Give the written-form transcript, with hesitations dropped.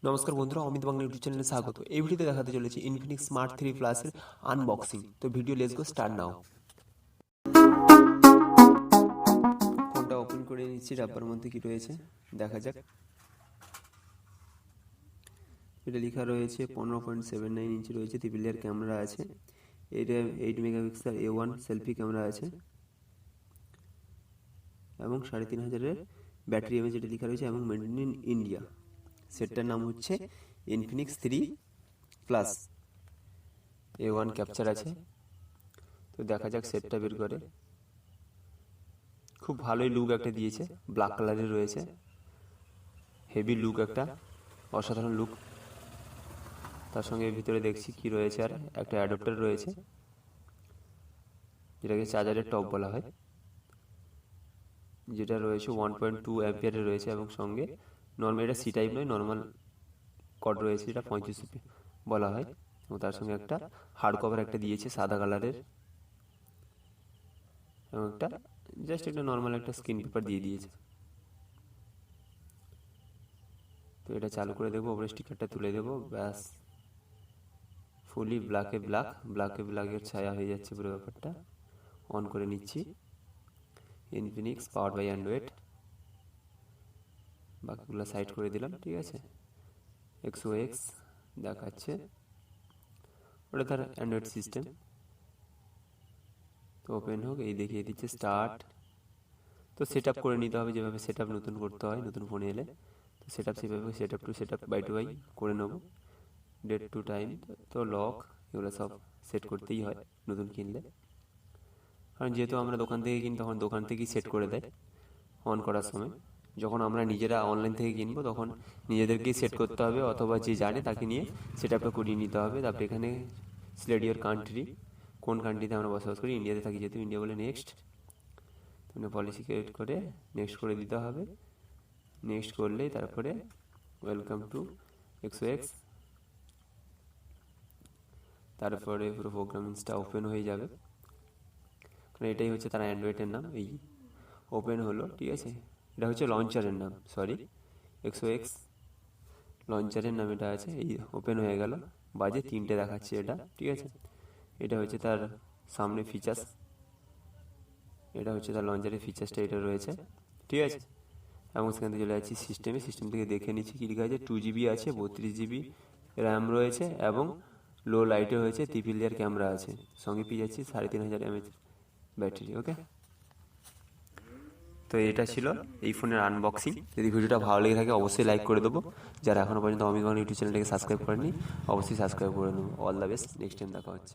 নমস্কার বন্ধুরা, অমিত বাংলা ইউটিউব চ্যানেলে স্বাগত। এই ভিডিওতে দেখাতে চলেছি ইনফিনিক্স স্মার্ট 3 প্লাস এর আনবক্সিং। তো video let's go start now. ফোনটা ওপেন করে নিচ্ছি, ডাব্বার মধ্যে কি রয়েছে দেখা যাক। এটা লেখা রয়েছে 15.79 ইঞ্চি রয়েছে, ট্রিপল লেয়ার ক্যামেরা আছে, এটা 8 মেগাপিক্সেল A1 সেলফি ক্যামেরা আছে এবং 3500 ব্যাটারি এমএএইচ এটা লেখা রয়েছে এবং মেড ইন ইন্ডিয়া। সেটটার নাম হচ্ছে ইনফিনিক্স 3 প্লাস A1 ক্যাপচার আছে। তো দেখা যাক সেটটা বের করে। খুব ভালোই লুক একটা দিয়েছে, ব্ল্যাক কালারের রয়েছে, হেভি লুক, একটা অসাধারণ লুক। তার সঙ্গে ভিতরে দেখছি কি রয়েছে, আর একটা অ্যাডাপ্টার রয়েছে যেটাকে চার্জারের টপ বলা হয়, যেটা রয়েছে 1.2 অ্যাম্পিয়ারের রয়েছে এবং সঙ্গে নর্মাল, এটা সি টাইপ নয়, নর্মাল কর্ড রয়েছে, যেটা 35 বলা হয়। এবং তার সঙ্গে একটা হার্ড কভার একটা দিয়েছে সাদা কালারের এবং একটা জাস্ট একটা নর্মাল একটা স্ক্রিন পেপার দিয়ে দিয়েছে। তো এটা চালু করে দেখবো, ওপরে স্টিকারটা তুলে দেবো, ব্যাস ফুলি ব্ল্যাকের ছায়া হয়ে যাচ্ছে পুরো ব্যাপারটা। অন করে নিচ্ছি। ইনফিনিক্স পাওয়ার্ড বাই অ্যান্ড্রয়েড, বাকিগুলো সাইড করে দিলাম, ঠিক আছে। XOX দেখাচ্ছে, ওটা তার অ্যান্ড্রয়েড সিস্টেম। তো ওপেন হোক, এই দেখিয়ে দিচ্ছে স্টার্ট। তো সেট আপ করে নিতে হবে, যেভাবে সেট আপ নতুন করতে হয় নতুন ফোনে এলে। তো সেট আপ সেভাবে সেট আপ বাই টু বাই করে নেবো, ডেট টু টাইম। তো লক এগুলো সব সেট করতেই হয় নতুন কিনলে, কারণ যেহেতু আমরা দোকান থেকে কিনি তখন দোকান থেকেই সেট করে দেয় অন করার সময়। যখন আমরা নিজেরা অনলাইন থেকে কিনবো তখন নিজেদেরকেই সেট করতে হবে, অথবা যে জানে তাকে নিয়ে সেট আপটা করিয়ে নিতে হবে। তারপরে এখানে সিলেক্ট ইওর কান্ট্রি, কোন কান্ট্রিতে আমরা বসবাস করি। ইন্ডিয়াতে থাকি যেহেতু, ইন্ডিয়া বলে নেক্সট। তুমি পলিসি ক্রিয়েট করে নেক্সট করে দিতে হবে। নেক্সট করলেই তারপরে ওয়েলকাম টু XOX, তারপরে পুরো প্রোগ্রামিংসটা ওপেন হয়ে যাবে। কারণ এটাই হচ্ছে তার অ্যান্ড্রয়েডের নাম। এই ওপেন হলো, ঠিক আছে। এটা হচ্ছে লঞ্চারের নাম, সরি, XOX লঞ্চারের নাম এটা আছে। এই ওপেন হয়ে গেল, বাজে 3টে দেখাচ্ছে এটা, ঠিক আছে। এটা হচ্ছে তার সামনে ফিচার্স, এটা হচ্ছে তার লঞ্চারের ফিচার্সটা, এটা রয়েছে, ঠিক আছে। এবং সেখান থেকে চলে যাচ্ছি সিস্টেমে। সিস্টেম থেকে দেখে নিচ্ছি কী লেখা আছে। 2GB আছে, 32GB র্যাম রয়েছে এবং লো লাইটে হয়েছে, ট্রিপল লেয়ার ক্যামেরা আছে, সঙ্গে পেয়ে যাচ্ছি 3500 mAh ব্যাটারি। ওকে, তো এটা ছিল এই ফোনের আনবক্সিং। যদি ভিডিওটা ভালো লেগে থাকে অবশ্যই লাইক করে দেবো। যারা এখনও পর্যন্ত অমিত বাংলা ইউটিউব চ্যানেলটাকে সাবস্ক্রাইব করেনি অবশ্যই সাবস্ক্রাইব করে নেবো। All the best, next time দেখা হচ্ছে।